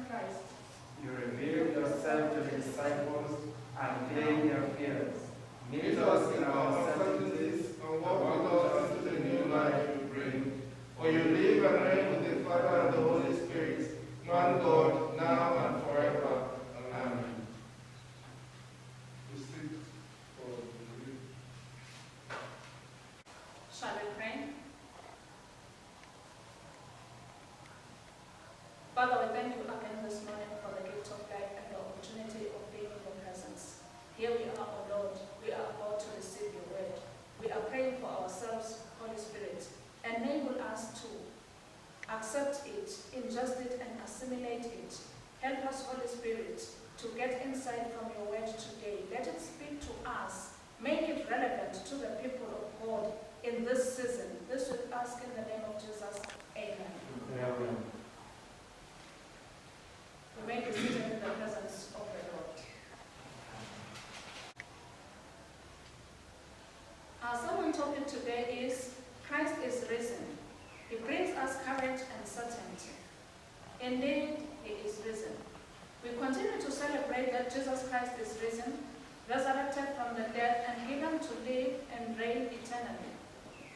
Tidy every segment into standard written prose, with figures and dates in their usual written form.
Christ. You revealed yourself to the disciples and claimed their fears. Meet us in our uncertainties and walk with us into the new life you bring. For you live and reign with the Father and the Holy Spirit, one God, now and forever. Amen. Shall we pray? Father, we thank you again this morning for the gift of life and the opportunity of being in your presence. Here we are, O Lord. We are about to receive your word. We are praying for ourselves, Holy Spirit. Enable us to accept it, ingest it, and assimilate it. Help us, Holy Spirit, to get insight from your word today. Let it speak to us. Make it relevant to the people of God in this season. This we ask in the name of Jesus. Amen. Amen. We may be seated in the presence of the Lord. Our sermon topic today is Christ is risen. He brings us courage and certainty. Indeed, he is risen. We continue to celebrate that Jesus Christ is risen, resurrected from the dead, and given to live and reign eternally.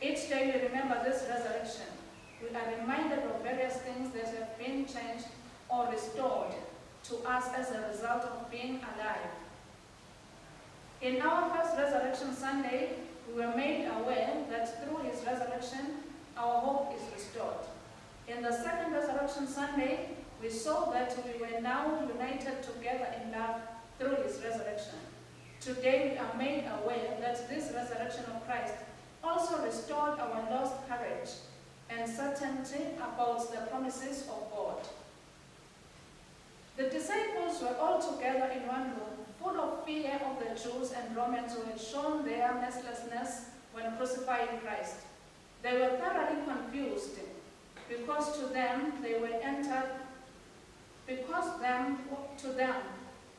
Each day we remember this resurrection. We are reminded of various things that have been changed or restored to us as a result of being alive. In our first Resurrection Sunday, we were made aware that through his resurrection, our hope is restored. In the second Resurrection Sunday, we saw that we were now united together in love through his resurrection. Today, we are made aware that this resurrection of Christ also restored our lost courage and certainty about the promises of God. The disciples were all together in one room, full of fear of the Jews and Romans who had shown their mercilessness when crucifying Christ. They were thoroughly confused because to them,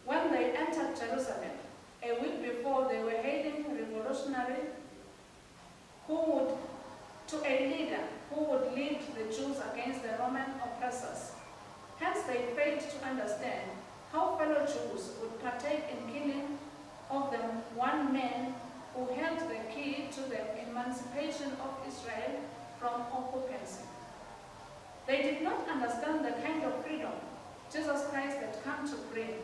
when they entered Jerusalem, a week before they were hailing a revolutionary a leader who would lead the Jews against the Roman oppressors. Hence they failed to understand how fellow Jews would partake in killing of the one man who held the key to the emancipation of Israel from occupancy. They did not understand the kind of freedom Jesus Christ had come to bring.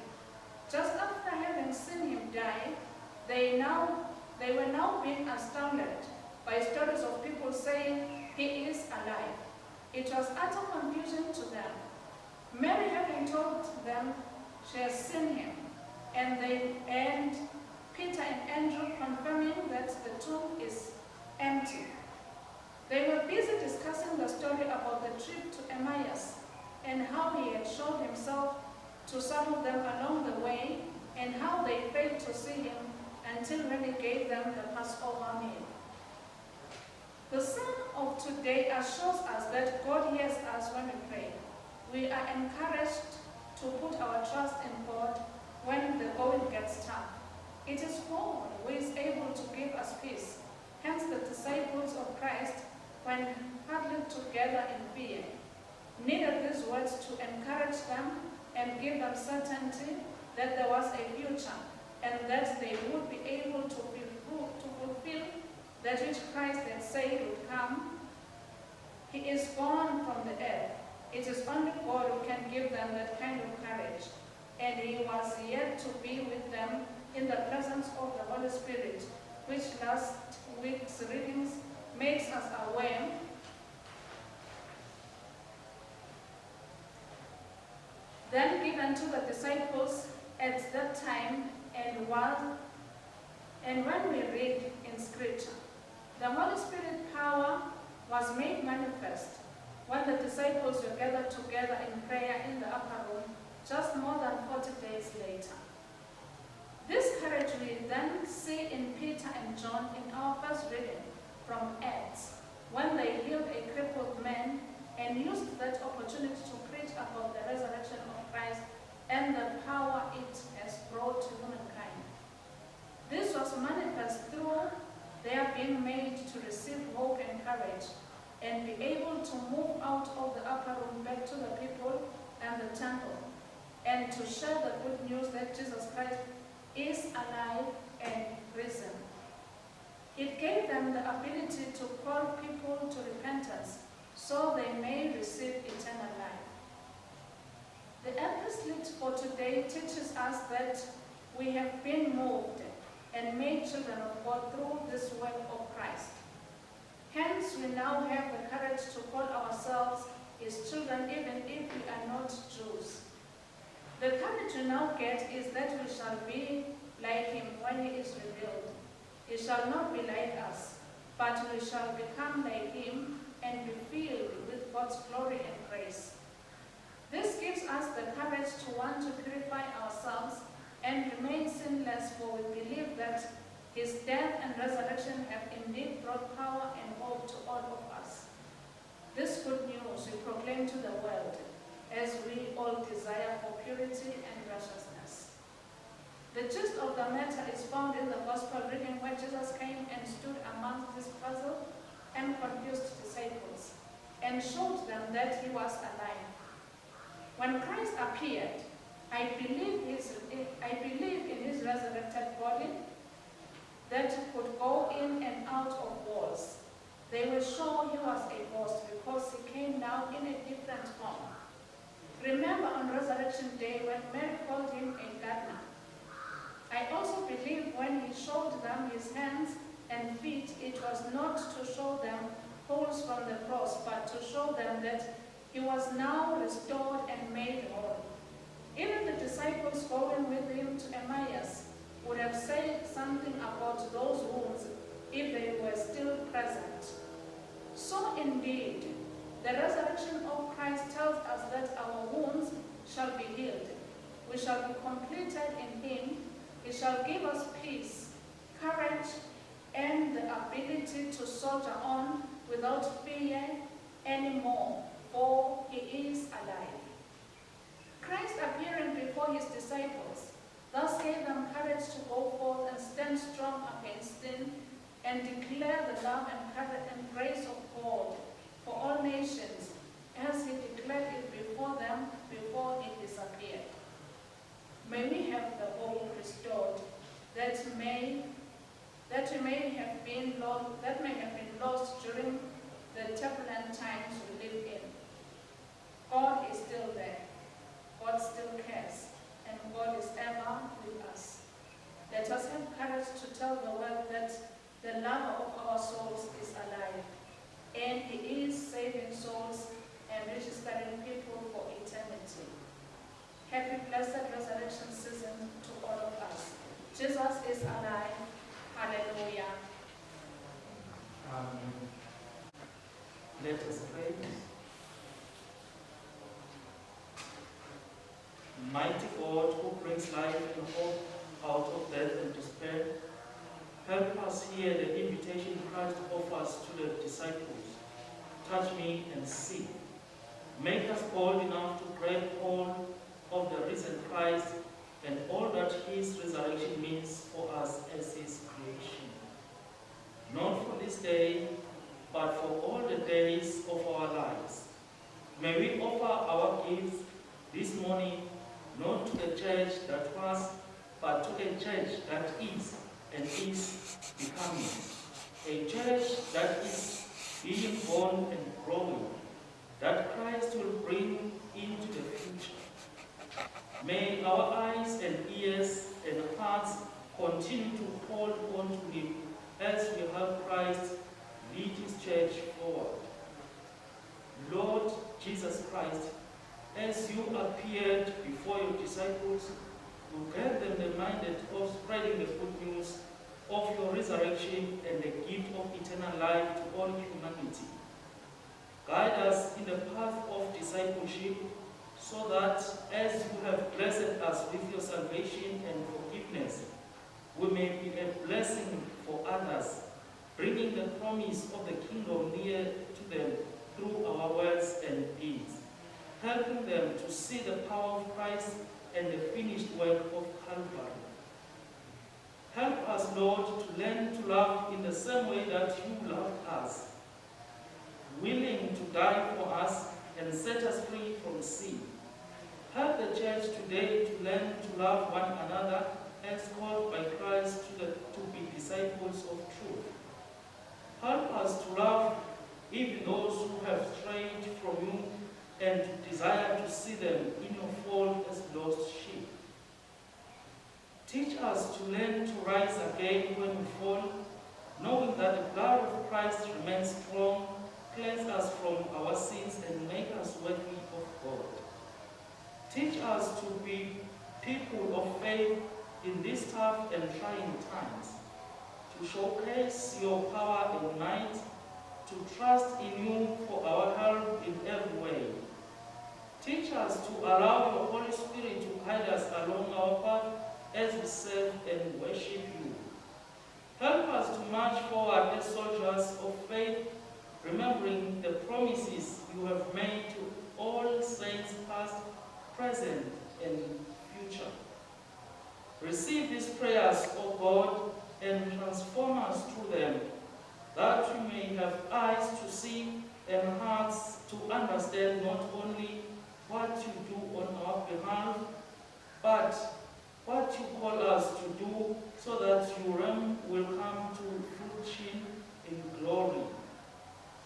Just after having seen him die, they were now being astounded by stories of people saying he is alive. It was utter confusion to them. Mary having told them she has seen him, and Peter and Andrew confirming that the tomb is empty. They were busy discussing the story about the trip to Emmaus and how he had shown himself to some of them along the way and how they failed to see him until when he gave them the Passover meal. The psalm of today assures us that God hears us when we pray. We are encouraged to put our trust in God when the going gets tough. It is God who is able to give us peace. Hence the disciples of Christ, when huddled together in fear, needed these words to encourage them and give them certainty that there was a future and that they would be able to fulfill that which Christ had said would come. He is gone from the earth. It is only God who can give them that kind of courage. And he was yet to be with them in the presence of the Holy Spirit, which last week's readings makes us aware then given to the disciples at that time and when we read in Scripture. The Holy Spirit power was made manifest when the disciples were gathered together in prayer in the upper room just more than 40 days later. This courage we then see in Peter and John in our first reading from Acts, when they healed a crippled man and used that opportunity to preach about the resurrection of Christ and the power it has brought to humankind. This was manifest through their being made to receive hope and courage and be able to move out of the upper room back to the people and the temple. and to share the good news that Jesus Christ is alive and risen. It gave them the ability to call people to repentance so they may receive eternal life. The epistle for today teaches us that we have been moved and made children of God through this work of Christ. Hence, we now have the courage to call ourselves his children even if we are not Jews. The courage we now get is that we shall be like him when he is revealed. He shall not be like us, but we shall become like him and be filled with God's glory and grace. This gives us the courage to want to purify ourselves and remain sinless, for we believe that his death and resurrection have indeed brought power and hope to all of us. This good news we proclaim to the world, as we all desire for purity and righteousness. The gist of the matter is found in the Gospel reading where Jesus came and stood amongst these puzzled and confused disciples and showed them that he was alive. When Christ appeared, I believe in his resurrected body that could go in and out of walls. They were sure he was a ghost because he came now in a different form. Remember on Resurrection Day when Mary called him a gardener. I also believe when he showed them his hands and feet, it was not to show them holes from the cross, but to show them that he was now restored and made whole. Even the disciples going with him to Emmaus would have said something about those wounds if they were still present. So indeed, the resurrection of Christ tells us that our wounds shall be healed. We shall be completed in him. He shall give us peace, courage, and the ability to soldier on without fear anymore, for he is alive. Christ appearing before his disciples thus gave them courage to go forth and stand strong against sin and declare the love and grace of God for all nations, as he declared it before them before he disappeared. May we have the hope restored that may have been lost during the turbulent times we live in. God is still there. God still cares, and God is ever with us. Let us have courage to tell the world that the lover of our souls is alive, and he is saving souls and registering people for eternity. Happy blessed resurrection season to all of us. Jesus is alive. Hallelujah. Amen. Let us pray. Mighty God, who brings life and hope out of death and despair, help us hear the invitation Christ offers to the disciples. Touch me and see. Make us bold enough to grab hold of the risen Christ and all that his resurrection means for us as his creation. Not for this day, but for all the days of our lives. May we offer our gifts this morning, not to the church that was, but to a church that is and is becoming. A church that is being born and growing, that Christ will bring into the future. May our eyes and ears and hearts continue to hold on to him as we help Christ lead his church forward. Lord Jesus Christ, as you appeared before your disciples, you gave them the mandate of spreading the good news of your resurrection and the gift of eternal life to all humanity. Guide us in the path of discipleship, so that as you have blessed us with your salvation and forgiveness, we may be a blessing for others, bringing the promise of the kingdom near to them through our words and deeds, helping them to see the power of Christ and the finished work of Calvary. Help us, Lord, to learn to love in the same way that you loved us, willing to die for us and set us free from sin. Help the church today to learn to love one another as called by Christ to be disciples of truth. Help us to love even those who have strayed from you and to desire to see them in your fold as lost sheep. Teach us to learn to rise again when we fall, knowing that the blood of Christ remains strong, cleanse us from our sins and make us worthy of God. Teach us to be people of faith in these tough and trying times, to showcase your power and might, to trust in you for our help in every way. Teach us to allow your Holy Spirit to guide us along our path as we serve and worship you. Help us to march forward as soldiers of faith, remembering the promises you have made to all saints past, present, and future. Receive these prayers, O God, and transform us through them, that we may have eyes to see and hearts to understand not only what you do on our behalf, but what you call us to do, so that your reign will come to fruition in glory.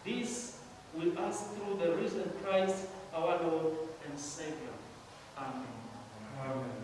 This we ask through the risen Christ, our Lord and Savior. Amen. Amen.